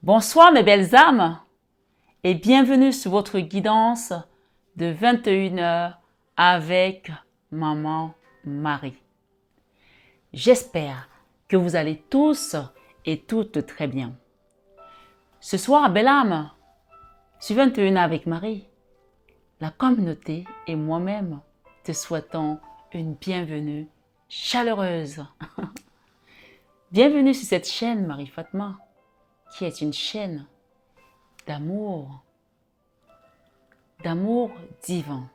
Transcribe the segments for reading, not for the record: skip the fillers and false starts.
Bonsoir mes belles âmes et bienvenue sur votre guidance de 21h avec Maman Marie. J'espère que vous allez tous et toutes très bien. Ce soir, belle âme, sur 21h avec Marie, la communauté et moi-même te souhaitons une bienvenue chaleureuse. Bienvenue sur cette chaîne Marie Fatma, qui est une chaîne d'amour divin,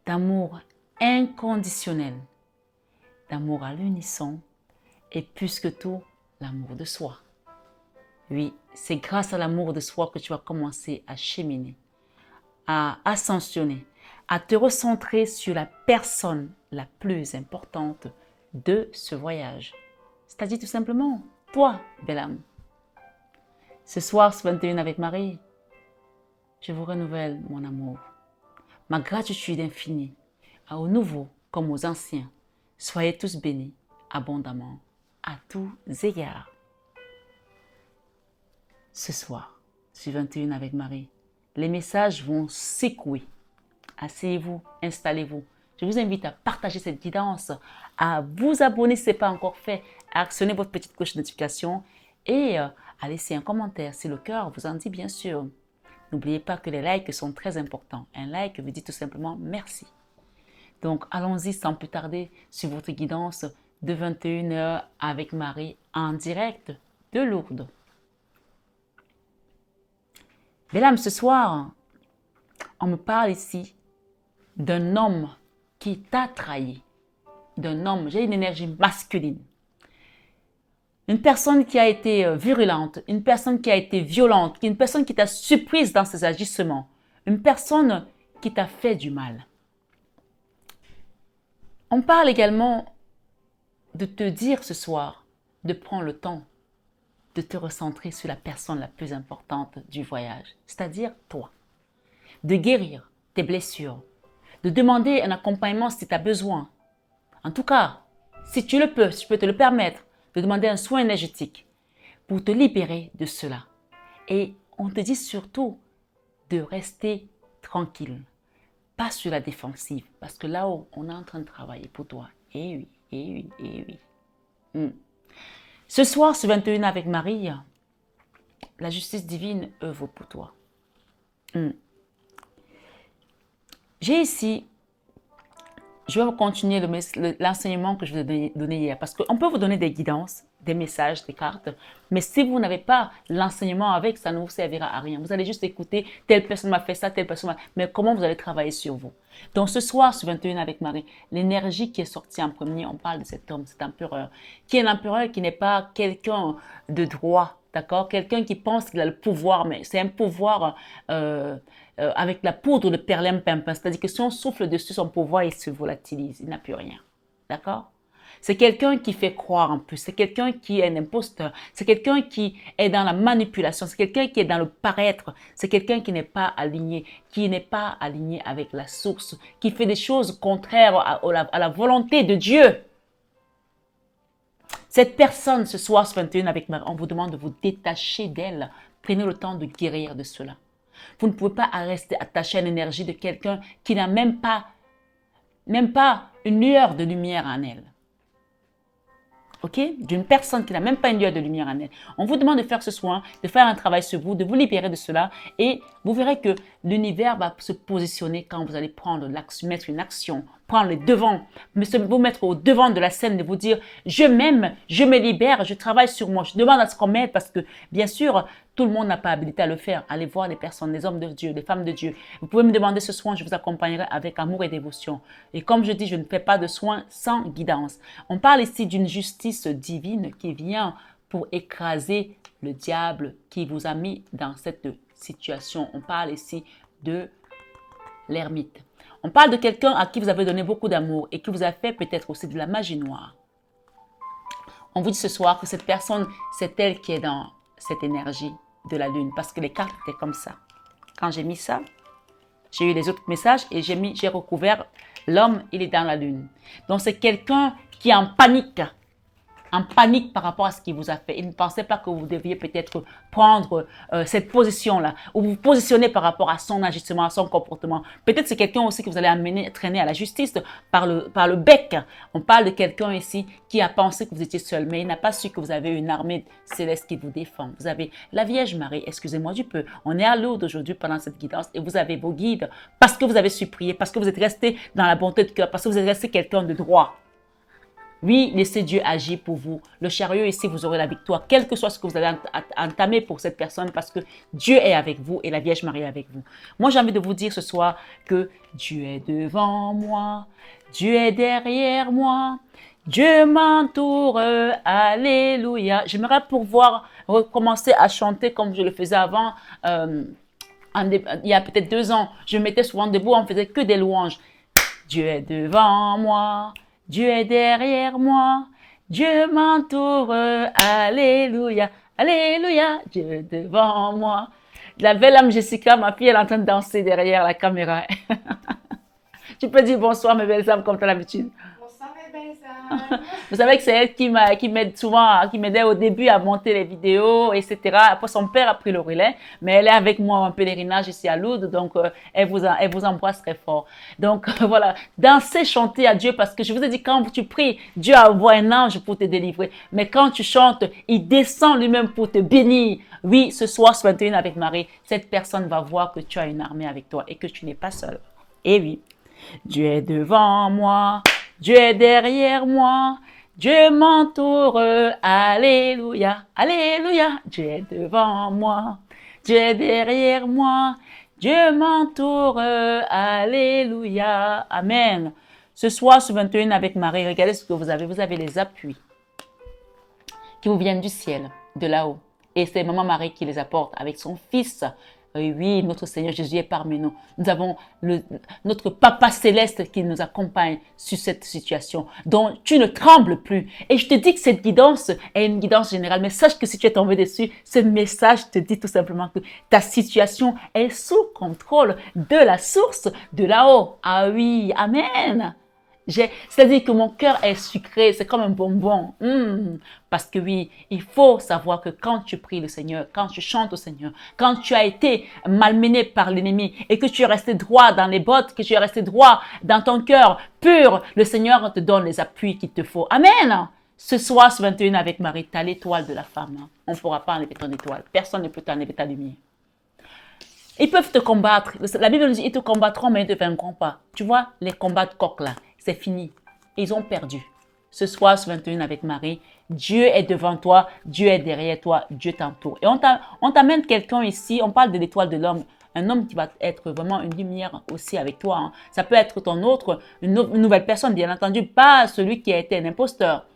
d'amour inconditionnel, d'amour à l'unisson et plus que tout, l'amour de soi. Oui, c'est grâce à l'amour de soi que tu vas commencer à cheminer, à ascensionner, à te recentrer sur la personne la plus importante de ce voyage. C'est-à-dire tout simplement, toi, belle âme. Ce soir, ce 21 avec Marie, je vous renouvelle mon amour, ma gratitude infinie, aux nouveaux comme aux anciens. Soyez tous bénis abondamment, à tous égards. Ce soir, sur 21 avec Marie, les messages vont s'écouer. Asseyez-vous, installez-vous. Je vous invite à partager cette guidance, à vous abonner si ce n'est pas encore fait, à actionner votre petite cloche de notification et à laisser un commentaire si le cœur vous en dit bien sûr. N'oubliez pas que les likes sont très importants. Un like veut dire tout simplement merci. Donc allons-y sans plus tarder sur votre guidance de 21h avec Marie en direct de Lourdes. Mesdames, ce soir, on me parle ici d'un homme qui t'a trahi. D'un homme, j'ai une énergie masculine. Une personne qui a été virulente, une personne qui a été violente, une personne qui t'a surprise dans ses agissements, une personne qui t'a fait du mal. On parle également de te dire ce soir, de prendre le temps de te recentrer sur la personne la plus importante du voyage, c'est-à-dire toi. De guérir tes blessures, de demander un accompagnement si tu as besoin. En tout cas, si tu le peux, si tu peux te le permettre, de demander un soin énergétique pour te libérer de cela. Et on te dit surtout de rester tranquille, pas sur la défensive, parce que là-haut, on est en train de travailler pour toi. Eh oui, eh oui, eh oui. Ce soir, ce 21 avec Marie, la justice divine œuvre pour toi. J'ai ici, je vais continuer l'enseignement que je vous ai donné hier, parce qu'on peut vous donner des guidances, des messages, des cartes, mais si vous n'avez pas l'enseignement avec, ça ne vous servira à rien. Vous allez juste écouter, telle personne m'a fait ça, telle personne m'a... Mais comment vous allez travailler sur vous? Donc ce soir, ce 21 avec Marie, l'énergie qui est sortie en premier, on parle de cet homme, cet empereur, qui est un empereur qui n'est pas quelqu'un de droit, d'accord? Quelqu'un qui pense qu'il a le pouvoir, mais c'est un pouvoir avec la poudre de perlimpinpin, c'est-à-dire que si on souffle dessus son pouvoir, il se volatilise, il n'a plus rien, d'accord? C'est quelqu'un qui fait croire en plus, c'est quelqu'un qui est un imposteur, c'est quelqu'un qui est dans la manipulation, c'est quelqu'un qui est dans le paraître, c'est quelqu'un qui n'est pas aligné, avec la source, qui fait des choses contraires à la volonté de Dieu. Cette personne, ce soir, ce 21 avec Marie, on vous demande de vous détacher d'elle. Prenez le temps de guérir de cela. Vous ne pouvez pas rester attaché à l'énergie de quelqu'un qui n'a même pas une lueur de lumière en elle. Ok? D'une personne qui n'a même pas une lueur de lumière en elle. On vous demande de faire ce soin, de faire un travail sur vous, de vous libérer de cela et vous verrez que l'univers va se positionner quand vous allez mettre une action, prendre le devant, vous mettre au devant de la scène, de vous dire je m'aime, je me libère, je travaille sur moi, je demande à ce qu'on m'aide parce que bien sûr, tout le monde n'a pas habilité à le faire. Allez voir les personnes, les hommes de Dieu, les femmes de Dieu. Vous pouvez me demander ce soin, je vous accompagnerai avec amour et dévotion. Et comme je dis, je ne fais pas de soins sans guidance. On parle ici d'une justice divine qui vient pour écraser le diable qui vous a mis dans cette situation. On parle ici de l'ermite. On parle de quelqu'un à qui vous avez donné beaucoup d'amour et qui vous a fait peut-être aussi de la magie noire. On vous dit ce soir que cette personne, c'est elle qui est dans cette énergie de la lune parce que les cartes étaient comme ça. Quand j'ai mis ça, j'ai eu les autres messages et j'ai recouvert l'homme, il est dans la lune. Donc c'est quelqu'un qui est en panique. en panique par rapport à ce qu'il vous a fait. Il ne pensait pas que vous deviez peut-être prendre cette position-là, ou vous positionner par rapport à son agissement, à son comportement. Peut-être c'est quelqu'un aussi que vous allez amener, traîner à la justice par le bec. On parle de quelqu'un ici qui a pensé que vous étiez seul, mais il n'a pas su que vous avez une armée céleste qui vous défend. Vous avez la Vierge Marie, excusez-moi du peu. On est à Lourdes aujourd'hui pendant cette guidance et vous avez vos guides parce que vous avez su prier, parce que vous êtes resté dans la bonté de cœur, parce que vous êtes resté quelqu'un de droit. Oui, laissez Dieu agir pour vous. Le chariot ici, vous aurez la victoire, quel que soit ce que vous allez entamer pour cette personne, parce que Dieu est avec vous et la Vierge Marie est avec vous. Moi, j'ai envie de vous dire ce soir que Dieu est devant moi, Dieu est derrière moi, Dieu m'entoure, alléluia. J'aimerais pouvoir recommencer à chanter comme je le faisais avant, il y a peut-être 2 ans. Je me mettais souvent debout, on faisait que des louanges. Dieu est devant moi, Dieu est derrière moi, Dieu m'entoure, alléluia, alléluia, Dieu est devant moi. La belle âme Jessica, ma fille, elle est en train de danser derrière la caméra. Tu peux dire bonsoir mes belles âmes comme tu as l'habitude. Bonsoir mes belles âmes. Vous savez que c'est elle qui m'aide souvent, qui m'aidait au début à monter les vidéos, etc. Après, son père a pris le relais, mais elle est avec moi en pèlerinage ici à Lourdes, donc elle vous embrasse très fort. Donc voilà, dansez, chantez à Dieu, parce que je vous ai dit, quand tu pries, Dieu envoie un ange pour te délivrer. Mais quand tu chantes, il descend lui-même pour te bénir. Oui, ce soir, ce 21 avec Marie, cette personne va voir que tu as une armée avec toi et que tu n'es pas seul. Et oui, Dieu est devant moi, Dieu est derrière moi, Dieu m'entoure, alléluia, alléluia. Dieu est devant moi, Dieu est derrière moi, Dieu m'entoure, alléluia, amen. Ce soir, ce 21 avec Marie, regardez ce que vous avez. Vous avez les appuis qui vous viennent du ciel, de là-haut. Et c'est Maman Marie qui les apporte avec son Fils. Oui, notre Seigneur Jésus est parmi nous. Nous avons notre Papa Céleste qui nous accompagne sur cette situation. Donc, tu ne trembles plus. Et je te dis que cette guidance est une guidance générale. Mais sache que si tu es tombé dessus, ce message te dit tout simplement que ta situation est sous contrôle de la source de là-haut. Ah oui, amen. C'est-à-dire que mon cœur est sucré, c'est comme un bonbon. Parce que oui, il faut savoir que quand tu pries le Seigneur, quand tu chantes au Seigneur, quand tu as été malmené par l'ennemi et que tu es resté droit dans les bottes, que tu es resté droit dans ton cœur pur, le Seigneur te donne les appuis qu'il te faut. Amen. Ce soir, ce 21 avec Marie, tu as l'étoile de la femme. On ne pourra pas enlever ton étoile. Personne ne peut t'enlever ta lumière. Ils peuvent te combattre. La Bible nous dit, ils te combattront, mais ils ne te vaincront pas. Tu vois, les combats de coq là, c'est fini. Ils ont perdu. Ce soir, ce 21 avec Marie, Dieu est devant toi, Dieu est derrière toi, Dieu t'entoure. Et on t'amène quelqu'un ici, on parle de l'étoile de l'homme, un homme qui va être vraiment une lumière aussi avec toi. Hein. Ça peut être ton autre, une nouvelle personne, bien entendu, pas celui qui a été un imposteur.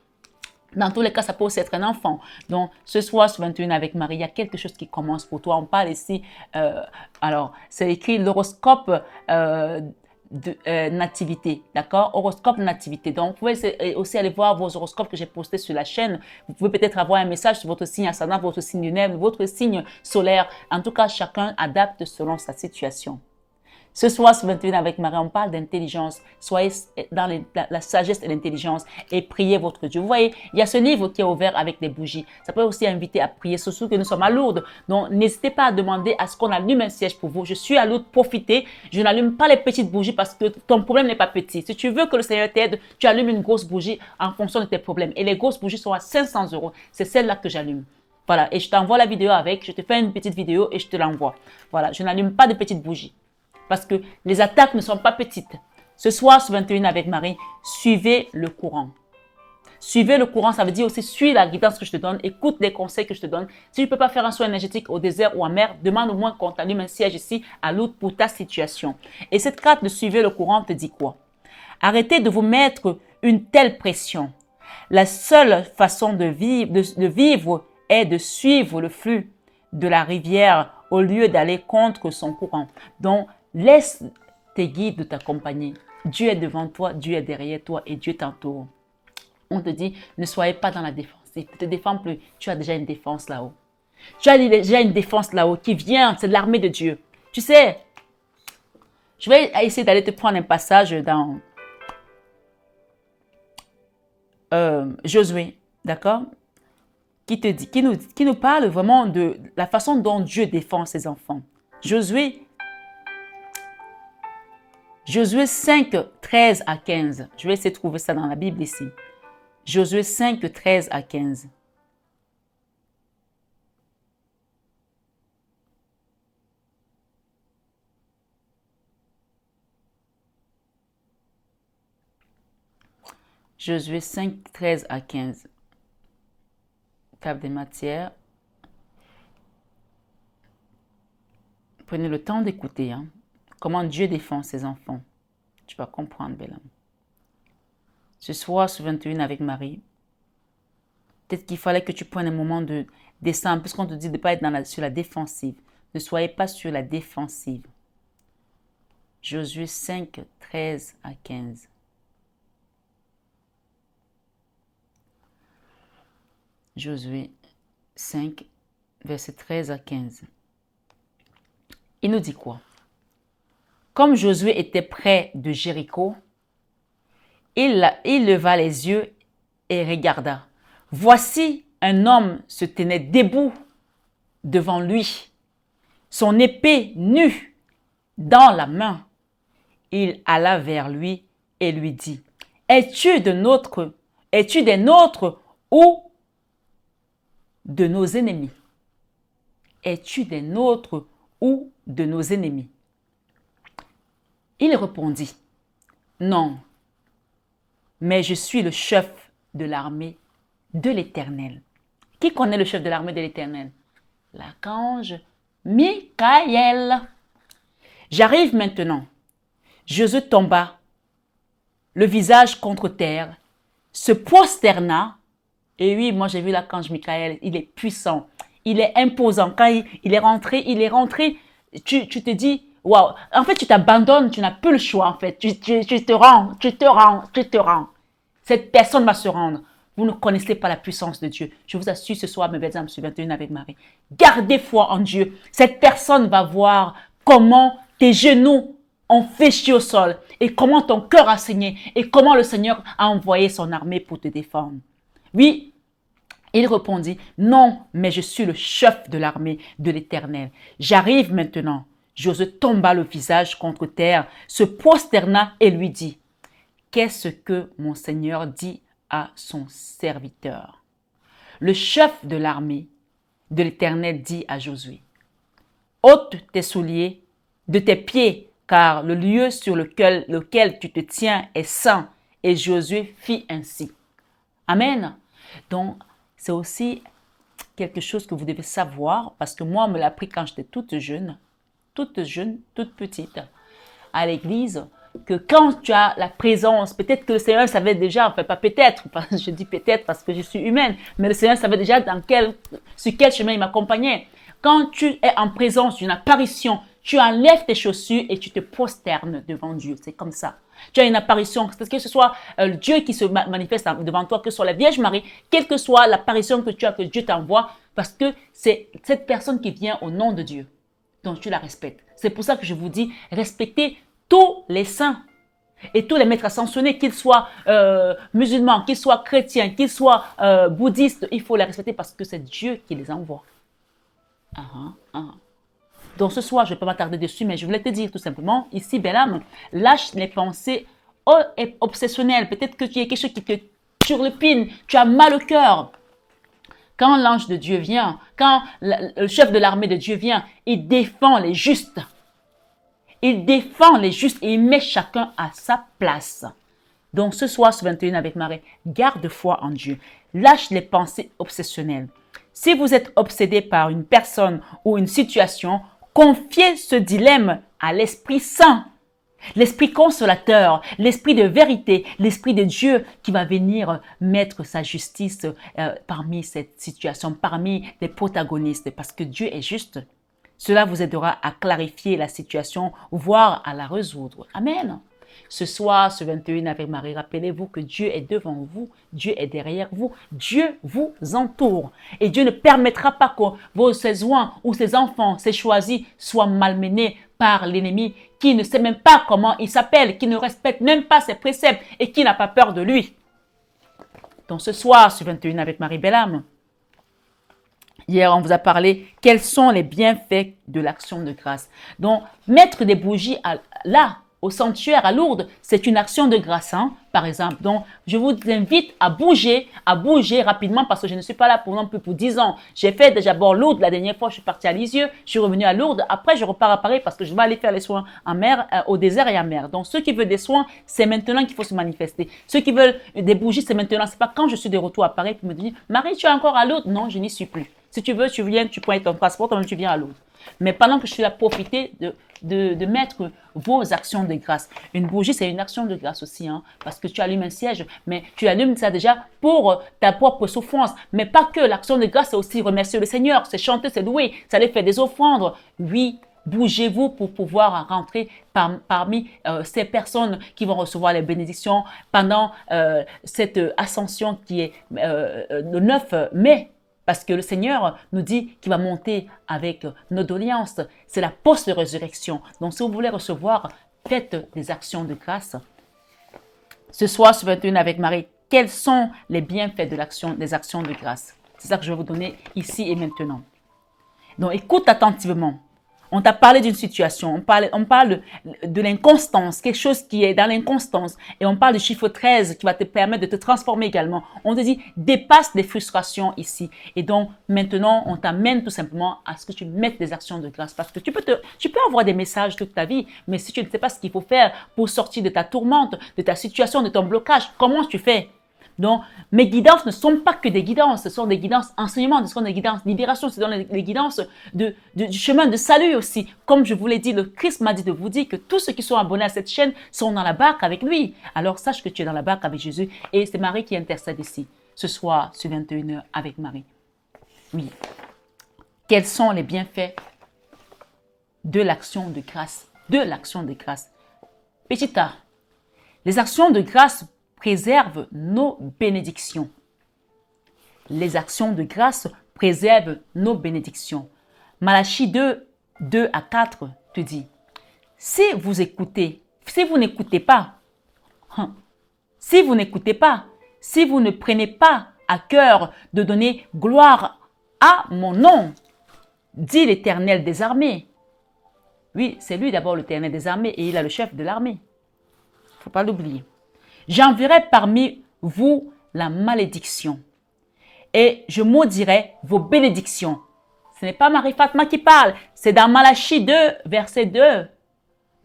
Dans tous les cas, ça peut aussi être un enfant. Donc, ce soir, ce 21 avec Marie, il y a quelque chose qui commence pour toi. On parle ici, alors, c'est écrit l'horoscope de nativité, d'accord? Horoscope nativité. Donc, vous pouvez aussi aller voir vos horoscopes que j'ai postés sur la chaîne. Vous pouvez peut-être avoir un message sur votre signe ascendant, votre signe lunaire, votre signe solaire. En tout cas, chacun adapte selon sa situation. Ce soir, ce 21 avec Marie, on parle d'intelligence. Soyez dans la sagesse et l'intelligence et priez votre Dieu. Vous voyez, il y a ce livre qui est ouvert avec des bougies. Ça peut aussi inviter à prier, surtout que nous sommes à Lourdes. Donc, n'hésitez pas à demander à ce qu'on allume un siège pour vous. Je suis à Lourdes, profitez. Je n'allume pas les petites bougies parce que ton problème n'est pas petit. Si tu veux que le Seigneur t'aide, tu allumes une grosse bougie en fonction de tes problèmes. Et les grosses bougies sont à 500 €. C'est celle-là que j'allume. Voilà, et je t'envoie la vidéo avec. Je te fais une petite vidéo et je te l'envoie. Voilà, je n'allume pas de petites bougies. Parce que les attaques ne sont pas petites. Ce soir, ce 21 avec Marie, suivez le courant. Suivez le courant, ça veut dire aussi suis la guidance que je te donne, écoute les conseils que je te donne. Si tu ne peux pas faire un soin énergétique au désert ou en mer, demande au moins qu'on t'allume un siège ici à Lourdes pour ta situation. Et cette carte de suivez le courant te dit quoi? Arrêtez de vous mettre une telle pression. La seule façon de vivre est de suivre le flux de la rivière au lieu d'aller contre son courant. Donc, laisse tes guides t'accompagner. Dieu est devant toi, Dieu est derrière toi et Dieu t'entoure. On te dit, ne soyez pas dans la défense. Il ne te défend plus. Tu as déjà une défense là-haut. Tu as déjà une défense là-haut qui vient. C'est de l'armée de Dieu. Tu sais, je vais essayer d'aller te prendre un passage dans Josué. d'accord, qui nous parle vraiment de la façon dont Dieu défend ses enfants. Josué 5, 13 à 15. Je vais essayer de trouver ça dans la Bible ici. Josué 5, 13 à 15. Josué 5, 13 à 15. Table des matières. Prenez le temps d'écouter. Hein. Comment Dieu défend ses enfants. Tu vas comprendre, belle âme. Ce soir, sur 21 avec Marie, peut-être qu'il fallait que tu prennes un moment de descendre, puisqu'on te dit de ne pas être sur la défensive. Ne soyez pas sur la défensive. Josué 5, 13 à 15. Josué 5, verset 13 à 15. Il nous dit quoi? Comme Josué était près de Jéricho, il leva les yeux et regarda. Voici un homme se tenait debout devant lui, son épée nue dans la main. Il alla vers lui et lui dit, es-tu des nôtres ou de nos ennemis? Es-tu des nôtres ou de nos ennemis? Il répondit, non, mais je suis le chef de l'armée de l'Éternel. Qui connaît le chef de l'armée de l'Éternel? L'archange Michael. J'arrive maintenant. Josué tomba, le visage contre terre, se prosterna. Et oui, moi j'ai vu l'archange Michael, il est puissant, il est imposant. Quand il est rentré, tu te dis, waouh, en fait tu t'abandonnes, tu n'as plus le choix en fait, tu te rends. Cette personne va se rendre. Vous ne connaissez pas la puissance de Dieu. Je vous assure ce soir, mes belles âmes, sur 21 avec Marie. Gardez foi en Dieu. Cette personne va voir comment tes genoux ont fléchi au sol et comment ton cœur a saigné et comment le Seigneur a envoyé son armée pour te défendre. Oui, il répondit, non, mais je suis le chef de l'armée de l'Éternel. J'arrive maintenant. Josué tomba le visage contre terre, se prosterna et lui dit, qu'est-ce que mon Seigneur dit à son serviteur? Le chef de l'armée de l'Éternel dit à Josué, ôte tes souliers de tes pieds, car le lieu sur lequel tu te tiens est saint. Et Josué fit ainsi. Amen. Donc, c'est aussi quelque chose que vous devez savoir, parce que moi, on me l'a appris quand j'étais toute petite, à l'église, que quand tu as la présence, peut-être que le Seigneur savait déjà, enfin pas peut-être, je dis peut-être parce que je suis humaine, mais le Seigneur savait déjà sur quel chemin il m'accompagnait. Quand tu es en présence d'une apparition, tu enlèves tes chaussures et tu te prosternes devant Dieu. C'est comme ça. Tu as une apparition, que ce soit Dieu qui se manifeste devant toi, que ce soit la Vierge Marie, quelle que soit l'apparition que tu as, que Dieu t'envoie, parce que c'est cette personne qui vient au nom de Dieu. Donc tu la respectes. C'est pour ça que je vous dis, respectez tous les saints et tous les maîtres ascensionnés, qu'ils soient musulmans, qu'ils soient chrétiens, qu'ils soient bouddhistes, il faut les respecter parce que c'est Dieu qui les envoie. Donc ce soir, je ne vais pas m'attarder dessus, mais je voulais te dire tout simplement, ici, belle âme, lâche les pensées obsessionnelles. Peut-être que tu as quelque chose qui te turlupine, tu as mal au cœur. Quand l'ange de Dieu vient, quand le chef de l'armée de Dieu vient, il défend les justes. Il défend les justes et il met chacun à sa place. Donc ce soir, sur 21 avec Marie, garde foi en Dieu. Lâche les pensées obsessionnelles. Si vous êtes obsédé par une personne ou une situation, confiez ce dilemme à l'Esprit Saint, l'Esprit consolateur, l'Esprit de vérité, l'Esprit de Dieu qui va venir mettre sa justice parmi cette situation, parmi les protagonistes, parce que Dieu est juste. Cela vous aidera à clarifier la situation, voire à la résoudre. Amen. Ce soir, ce 21 avec Marie, rappelez-vous que Dieu est devant vous, Dieu est derrière vous, Dieu vous entoure. Et Dieu ne permettra pas que ses oins ou ses enfants, ses choisis, soient malmenés par l'ennemi qui ne sait même pas comment il s'appelle, qui ne respecte même pas ses préceptes et qui n'a pas peur de lui. Donc ce soir, sur 21 avec Marie Belle-Âme, hier, on vous a parlé quels sont les bienfaits de l'action de grâce. Donc, mettre des bougies là, au sanctuaire, à Lourdes, c'est une action de grâce, hein, par exemple. Donc, je vous invite à bouger rapidement parce que je ne suis pas là pour non plus pour 10 ans. J'ai fait déjà Lourdes la dernière fois, je suis partie à Lisieux, je suis revenue à Lourdes. Après, je repars à Paris parce que je vais aller faire les soins en mer, au désert et en mer. Donc, ceux qui veulent des soins, c'est maintenant qu'il faut se manifester. Ceux qui veulent des bougies, c'est maintenant. C'est pas quand je suis de retour à Paris pour me dire, Marie, tu es encore à Lourdes? Non, je n'y suis plus. Si tu veux, tu viens, tu prends ton passeport, toi-même tu viens à Lourdes. Mais pendant que je suis là, profitez de mettre vos actions de grâce. Une bougie, c'est une action de grâce aussi, hein, parce que tu allumes un siège, mais tu allumes ça déjà pour ta propre souffrance. Mais pas que, l'action de grâce, c'est aussi remercier le Seigneur, c'est chanter, c'est louer, c'est aller faire des offrandes. Oui, bougez-vous pour pouvoir rentrer parmi ces personnes qui vont recevoir les bénédictions pendant cette ascension qui est le 9 mai. Parce que le Seigneur nous dit qu'il va monter avec nos doléances. C'est la post-résurrection. Donc, si vous voulez recevoir, faites des actions de grâce. Ce soir, sur 21 avec Marie, quels sont les bienfaits des actions de grâce? C'est ça que je vais vous donner ici et maintenant. Donc, écoute attentivement. On t'a parlé d'une situation, on parle de l'inconstance, quelque chose qui est dans l'inconstance. Et on parle du chiffre 13 qui va te permettre de te transformer également. On te dit, dépasse les frustrations ici. Et donc, maintenant, on t'amène tout simplement à ce que tu mettes des actions de grâce. Parce que tu peux avoir des messages toute ta vie, mais si tu ne sais pas ce qu'il faut faire pour sortir de ta tourmente, de ta situation, de ton blocage, comment tu fais? Donc, mes guidances ne sont pas que des guidances, ce sont des guidances enseignements, ce sont des guidances libération, ce sont les guidances du chemin de salut aussi. Comme je vous l'ai dit, le Christ m'a dit de vous dire que tous ceux qui sont abonnés à cette chaîne sont dans la barque avec lui. Alors, sache que tu es dans la barque avec Jésus et c'est Marie qui intercède ici, ce soir, sur 21h avec Marie. Oui. Quels sont les bienfaits de l'action de grâce? De l'action de grâce. Petit A, les actions de grâce préservent nos bénédictions. Les actions de grâce préservent nos bénédictions. Malachie 2, 2 à 4 te dit, si vous n'écoutez pas, si vous ne prenez pas à cœur de donner gloire à mon nom, dit l'Éternel des armées. Oui, c'est lui d'abord l'Éternel des armées et il est le chef de l'armée. Il ne faut pas l'oublier. J'enverrai parmi vous la malédiction et je maudirai vos bénédictions. Ce n'est pas Marie-Fatma qui parle, c'est dans Malachie 2, verset 2.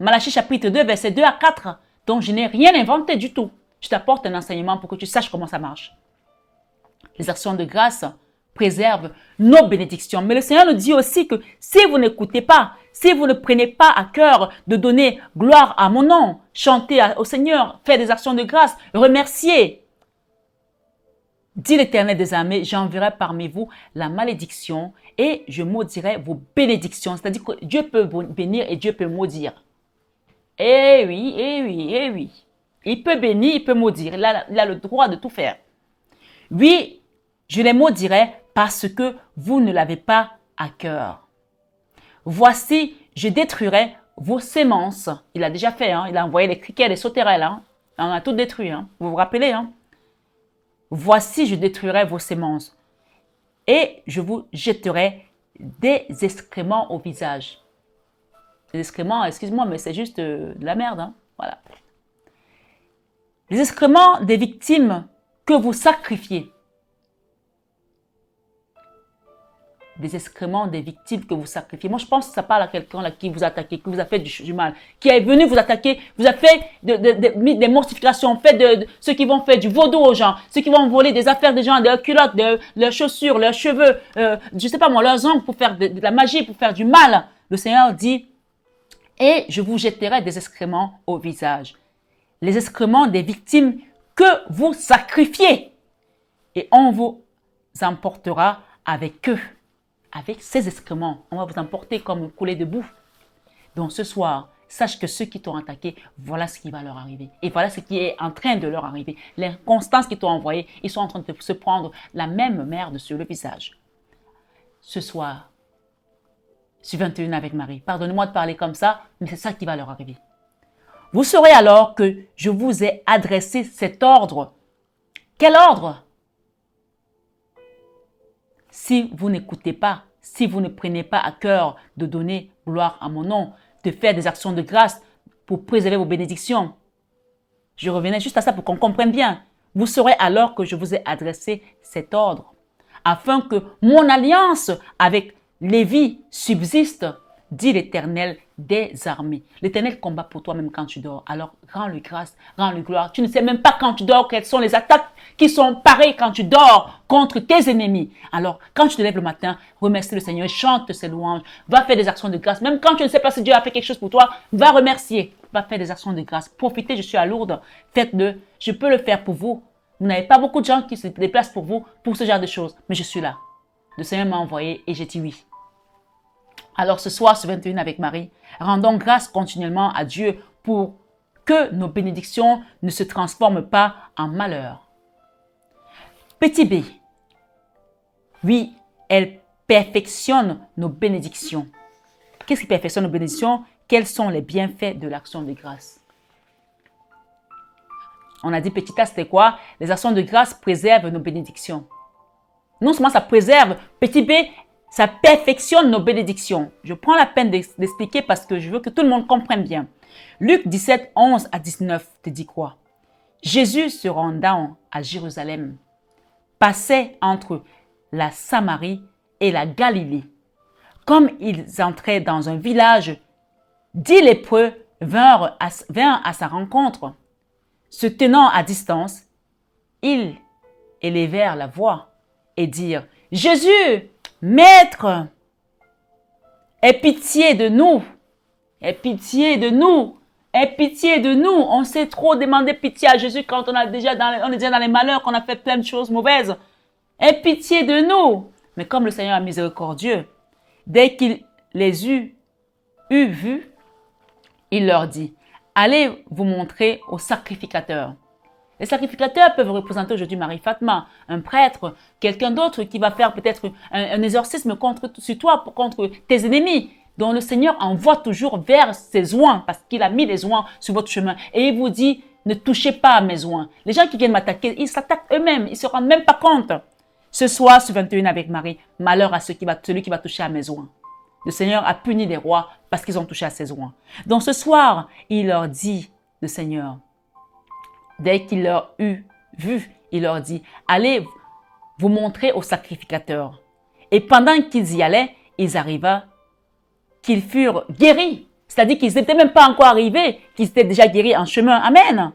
Malachie chapitre 2, verset 2 à 4. Donc, je n'ai rien inventé du tout. Je t'apporte un enseignement pour que tu saches comment ça marche. Les actions de grâce préservent nos bénédictions. Mais le Seigneur nous dit aussi que si vous n'écoutez pas, si vous ne prenez pas à cœur de donner gloire à mon nom, chanter au Seigneur, faire des actions de grâce, remercier, dit l'Éternel des armées, j'enverrai parmi vous la malédiction et je maudirai vos bénédictions. C'est-à-dire que Dieu peut bénir et Dieu peut maudire. Eh oui, eh oui, eh oui. Il peut bénir, il peut maudire. Il a le droit de tout faire. Oui, je les maudirai parce que vous ne l'avez pas à cœur. Voici, je détruirai vos semences. Il a déjà fait, hein? Il a envoyé les criquets, les sauterelles. Hein? On a tout détruit. Hein? Vous vous rappelez? Hein? Voici, je détruirai vos semences. Et je vous jetterai des excréments au visage. Les excréments, excuse-moi, mais c'est juste de la merde. Hein? Voilà. Les excréments des victimes que vous sacrifiez. Des excréments des victimes que vous sacrifiez. Moi, je pense que ça parle à quelqu'un là qui vous a attaqué, qui vous a fait du mal, qui est venu vous attaquer, vous a fait des mortifications, fait de ceux qui vont faire du vaudou aux gens, ceux qui vont voler des affaires des gens, leurs culottes, leurs chaussures, leurs cheveux, je sais pas moi, leurs ongles pour faire de la magie, pour faire du mal. Le Seigneur dit, et je vous jetterai des excréments au visage. Les excréments des victimes que vous sacrifiez. Et on vous emportera avec eux. Avec ces excréments, on va vous emporter comme une coulée de boue. Donc ce soir, sache que ceux qui t'ont attaqué, voilà ce qui va leur arriver. Et voilà ce qui est en train de leur arriver. L'inconstance qu'ils t'ont envoyée, ils sont en train de se prendre la même merde sur le visage. Ce soir, sur 21 avec Marie, pardonnez-moi de parler comme ça, mais c'est ça qui va leur arriver. Vous saurez alors que je vous ai adressé cet ordre. Quel ordre? si vous n'écoutez pas, si vous ne prenez pas à cœur de donner gloire à mon nom, de faire des actions de grâce pour préserver vos bénédictions. Je revenais juste à ça pour qu'on comprenne bien. Vous saurez alors que je vous ai adressé cet ordre, afin que mon alliance avec Lévi subsiste, dit l'Éternel des armées. L'Éternel combat pour toi même quand tu dors. Alors rends-lui grâce, rends-lui gloire. Tu ne sais même pas quand tu dors quelles sont les attaques qui sont parées quand tu dors contre tes ennemis. Alors quand tu te lèves le matin, remercie le Seigneur, chante ses louanges, va faire des actions de grâce. Même quand tu ne sais pas si Dieu a fait quelque chose pour toi, va remercier, va faire des actions de grâce. Profitez, je suis à Lourdes, faites-le. Je peux le faire pour vous. Vous n'avez pas beaucoup de gens qui se déplacent pour vous, pour ce genre de choses. Mais je suis là. Le Seigneur m'a envoyé et j'ai dit oui. Alors ce soir, ce 21 avec Marie, rendons grâce continuellement à Dieu pour que nos bénédictions ne se transforment pas en malheur. Petit b. Oui, elle perfectionne nos bénédictions. Qu'est-ce qui perfectionne nos bénédictions? Quels sont les bienfaits de l'action de grâce? On a dit petit a, c'était quoi? Les actions de grâce préservent nos bénédictions. Non seulement ça préserve, petit b, ça perfectionne nos bénédictions. Je prends la peine d'expliquer parce que je veux que tout le monde comprenne bien. Luc 17, 11 à 19 te dit quoi? Jésus se rendant à Jérusalem, passait entre la Samarie et la Galilée. Comme ils entraient dans un village, 10 lépreux vinrent à sa rencontre. Se tenant à distance, ils élevèrent la voix et dirent: Jésus, Maître, aie pitié de nous, aie pitié de nous, aie pitié de nous. On sait trop demander pitié à Jésus quand on est déjà dans les malheurs, qu'on a fait plein de choses mauvaises. Aie pitié de nous. Mais comme le Seigneur est miséricordieux, dès qu'il les eut vus, il leur dit: allez vous montrer au sacrificateur. Les sacrificateurs peuvent représenter aujourd'hui Marie Fatma, un prêtre, quelqu'un d'autre qui va faire peut-être un exorcisme sur toi, contre tes ennemis, dont le Seigneur envoie toujours vers ses oints, parce qu'il a mis les oints sur votre chemin. Et il vous dit: ne touchez pas à mes oints. Les gens qui viennent m'attaquer, ils s'attaquent eux-mêmes, ils ne se rendent même pas compte. Ce soir, ce 21 avec Marie, malheur à celui qui va toucher à mes oints. Le Seigneur a puni les rois parce qu'ils ont touché à ses oints. Donc ce soir, il leur dit, le Seigneur, dès qu'il leur eut vu, il leur dit: allez vous montrer au sacrificateur. Et pendant qu'ils y allaient, ils arriva qu'ils furent guéris. C'est-à-dire qu'ils n'étaient même pas encore arrivés, qu'ils étaient déjà guéris en chemin. Amen.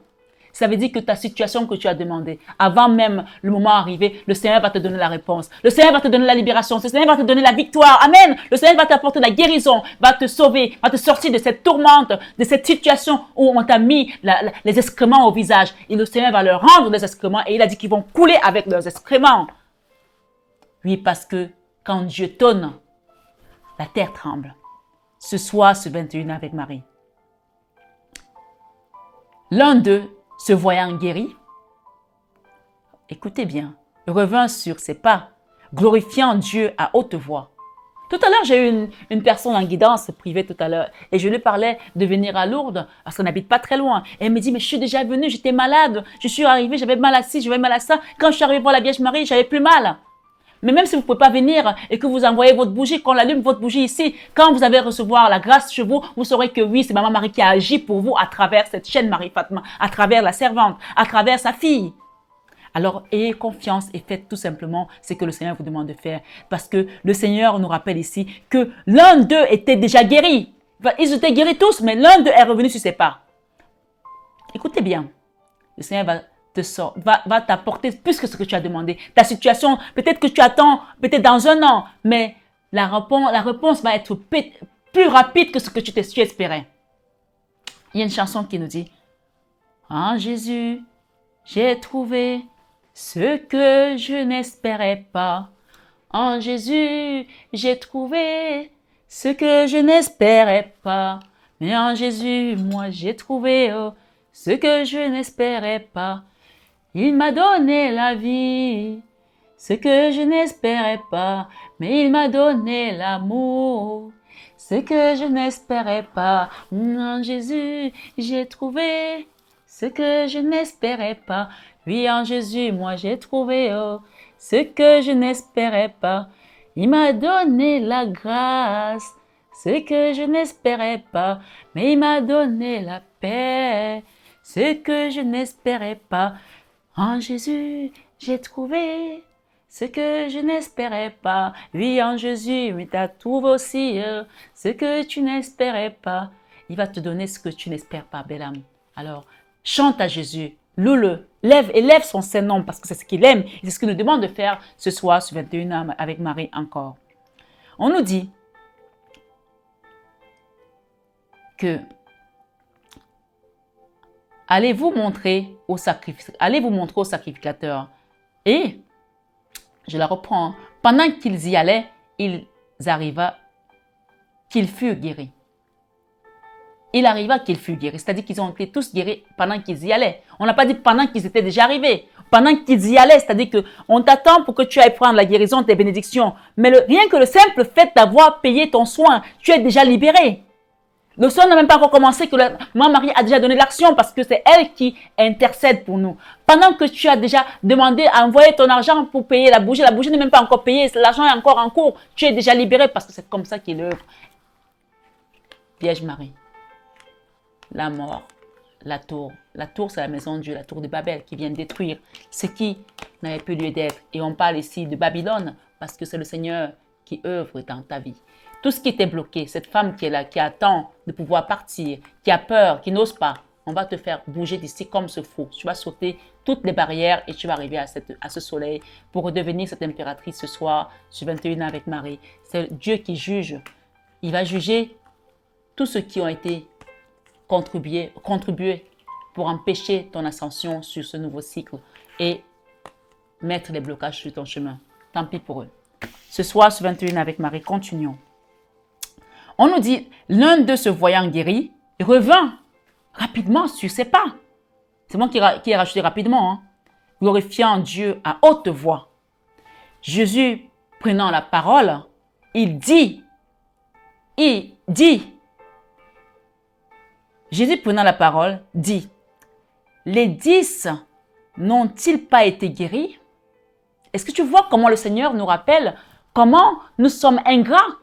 Ça veut dire que ta situation que tu as demandée, avant même le moment arrivé, le Seigneur va te donner la réponse. Le Seigneur va te donner la libération. Le Seigneur va te donner la victoire. Amen. Le Seigneur va t'apporter la guérison, va te sauver, va te sortir de cette tourmente, de cette situation où on t'a mis les excréments au visage. Et le Seigneur va leur rendre les excréments et il a dit qu'ils vont couler avec leurs excréments. Oui, parce que quand Dieu tonne, la terre tremble. Ce soir, ce 21 avec Marie. L'un d'eux, se voyant guéri, écoutez bien, revint sur ses pas, glorifiant Dieu à haute voix. Tout à l'heure, j'ai eu une personne en guidance privée tout à l'heure et je lui parlais de venir à Lourdes parce qu'on n'habite pas très loin. Et elle me dit: mais je suis déjà venue, j'étais malade, je suis arrivée, j'avais mal à ci, j'avais mal à ça. Quand je suis arrivée voir la Vierge Marie, j'avais plus mal. Mais même si vous ne pouvez pas venir et que vous envoyez votre bougie, qu'on allume votre bougie ici, quand vous allez recevoir la grâce chez vous, vous saurez que oui, c'est Maman Marie qui a agi pour vous à travers cette chaîne Marie Fatma, à travers la servante, à travers sa fille. Alors, ayez confiance et faites tout simplement ce que le Seigneur vous demande de faire. Parce que le Seigneur nous rappelle ici que l'un d'eux était déjà guéri. Ils étaient guéris tous, mais l'un d'eux est revenu sur ses pas. Écoutez bien, le Seigneur va t'apporter plus que ce que tu as demandé. Ta situation, peut-être que tu attends, peut-être dans un an, mais la réponse va être plus rapide que ce que tu espérais. Il y a une chanson qui nous dit: en Jésus, j'ai trouvé ce que je n'espérais pas. En Jésus, j'ai trouvé ce que je n'espérais pas. Mais en Jésus, moi, j'ai trouvé ce que je n'espérais pas. Il m'a donné la vie, ce que je n'espérais pas, mais il m'a donné l'amour, ce que je n'espérais pas. En Jésus, j'ai trouvé ce que je n'espérais pas. Oui, en Jésus, moi j'ai trouvé ce que je n'espérais pas. Il m'a donné la grâce, ce que je n'espérais pas. Mais il m'a donné la paix, ce que je n'espérais pas. En Jésus, j'ai trouvé ce que je n'espérais pas. Oui, en Jésus, oui, tu as trouvé aussi ce que tu n'espérais pas. Il va te donner ce que tu n'espères pas, belle âme. Alors, chante à Jésus, loue-le, élève son Saint-Nom parce que c'est ce qu'il aime. Et c'est ce qu'il nous demande de faire ce soir sur 21 âmes avec Marie encore. On nous dit que allez vous montrer au sacrificateur. Et, je la reprends, pendant qu'ils y allaient, il arriva qu'ils furent guéris. Il arriva qu'ils furent guéris, c'est-à-dire qu'ils ont été tous guéris pendant qu'ils y allaient. On n'a pas dit pendant qu'ils étaient déjà arrivés, pendant qu'ils y allaient, c'est-à-dire qu'on t'attend pour que tu ailles prendre la guérison, tes bénédictions. Mais rien que le simple fait d'avoir payé ton soin, tu es déjà libéré. Le soin n'a même pas encore commencé que Marie a déjà donné l'action parce que c'est elle qui intercède pour nous. Pendant que tu as déjà demandé à envoyer ton argent pour payer la bougie n'est même pas encore payée, l'argent est encore en cours, tu es déjà libéré parce que c'est comme ça qu'il œuvre. Vierge Marie, la mort, la tour. La tour, c'est la maison de Dieu, la tour de Babel qui vient détruire ce qui n'avait plus lieu d'être. Et on parle ici de Babylone parce que c'est le Seigneur qui œuvre dans ta vie. Tout ce qui était bloqué, cette femme qui est là, qui attend de pouvoir partir, qui a peur, qui n'ose pas, on va te faire bouger d'ici comme ce fou. Tu vas sauter toutes les barrières et tu vas arriver à ce soleil pour redevenir cette impératrice ce soir sur 21 ans avec Marie. C'est Dieu qui juge. Il va juger tous ceux qui ont été contribués pour empêcher ton ascension sur ce nouveau cycle et mettre les blocages sur ton chemin. Tant pis pour eux. Ce soir sur 21 avec Marie, continuons. On nous dit, l'un d'eux se voyant guéri, revint rapidement sur ses pas. C'est moi qui ai rajouté rapidement. Hein. Glorifiant Dieu à haute voix. Jésus, prenant la parole, il dit, Jésus prenant la parole, dit, les 10 n'ont-ils pas été guéris? Est-ce que tu vois comment le Seigneur nous rappelle comment nous sommes ingrats?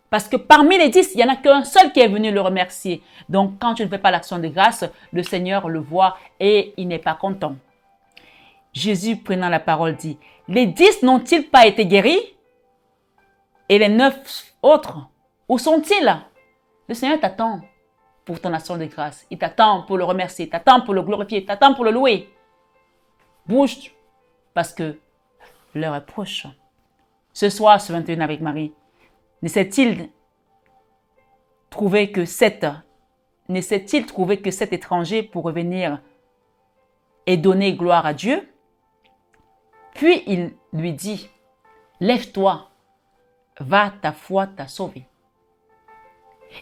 Parce que parmi les 10, il n'y en a qu'un seul qui est venu le remercier. Donc, quand tu ne fais pas l'action de grâce, le Seigneur le voit et il n'est pas content. Jésus, prenant la parole, dit, les 10 n'ont-ils pas été guéris? Et les 9 autres, où sont-ils? Le Seigneur t'attend pour ton action de grâce. Il t'attend pour le remercier, il t'attend pour le glorifier, il t'attend pour le louer. Bouge, parce que l'heure est proche. Ce soir, ce 21 avec Marie, ne s'est-il trouvé que cet étranger pour revenir et donner gloire à Dieu? Puis il lui dit, lève-toi, va, ta foi t'a sauvé.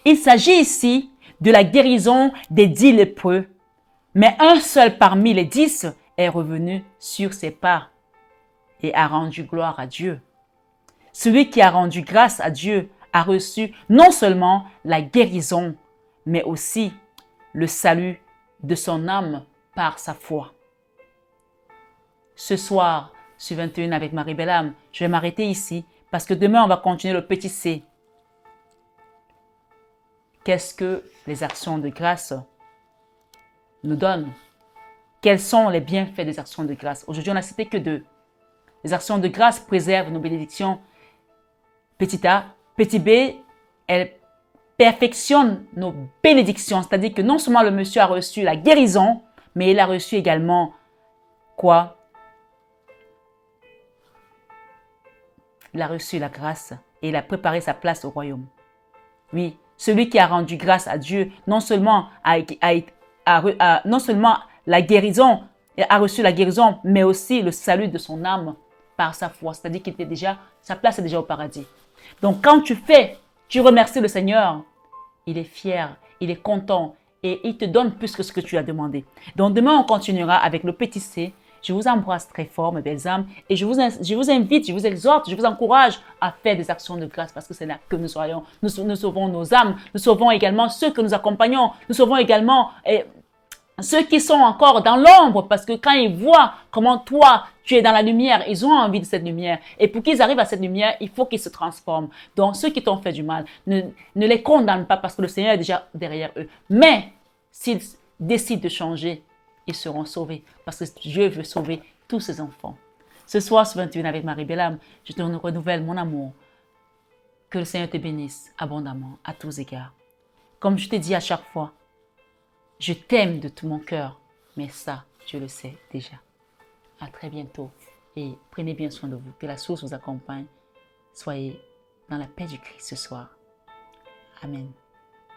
Il s'agit ici de la guérison des 10 lépreux, mais un seul parmi les 10 est revenu sur ses pas et a rendu gloire à Dieu. Celui qui a rendu grâce à Dieu a reçu non seulement la guérison, mais aussi le salut de son âme par sa foi. Ce soir, sur 21 avec Marie Belle-Âme, je vais m'arrêter ici parce que demain, on va continuer le petit C. Qu'est-ce que les actions de grâce nous donnent? Quels sont les bienfaits des actions de grâce? Aujourd'hui, on n'a cité que 2. Les actions de grâce préservent nos bénédictions. Petit a, petit b, elles perfectionnent nos bénédictions. C'est-à-dire que non seulement le monsieur a reçu la guérison, mais il a reçu également quoi? Il a reçu la grâce et il a préparé sa place au royaume. Oui, celui qui a rendu grâce à Dieu, non seulement la guérison, a reçu la guérison, mais aussi le salut de son âme par sa foi. C'est-à-dire qu'il était déjà, sa place est déjà au paradis. Donc quand tu remercies le Seigneur, il est fier, il est content et il te donne plus que ce que tu as demandé. Donc demain, on continuera avec le petit C. Je vous embrasse très fort, mes belles âmes, et je vous invite, je vous exhorte, je vous encourage à faire des actions de grâce parce que c'est là que nous sauvons nos âmes, nous sauvons également ceux que nous accompagnons, nous sauvons également Ceux qui sont encore dans l'ombre, parce que quand ils voient comment toi, tu es dans la lumière, ils ont envie de cette lumière. Et pour qu'ils arrivent à cette lumière, il faut qu'ils se transforment. Donc, ceux qui t'ont fait du mal, ne les condamne pas parce que le Seigneur est déjà derrière eux. Mais, s'ils décident de changer, ils seront sauvés parce que Dieu veut sauver tous ses enfants. Ce soir, ce 21 avec Marie-Bellam, je te renouvelle mon amour. Que le Seigneur te bénisse abondamment à tous égards. Comme je te dis à chaque fois, je t'aime de tout mon cœur, mais ça, je le sais déjà. À très bientôt et prenez bien soin de vous. Que la source vous accompagne. Soyez dans la paix du Christ ce soir. Amen.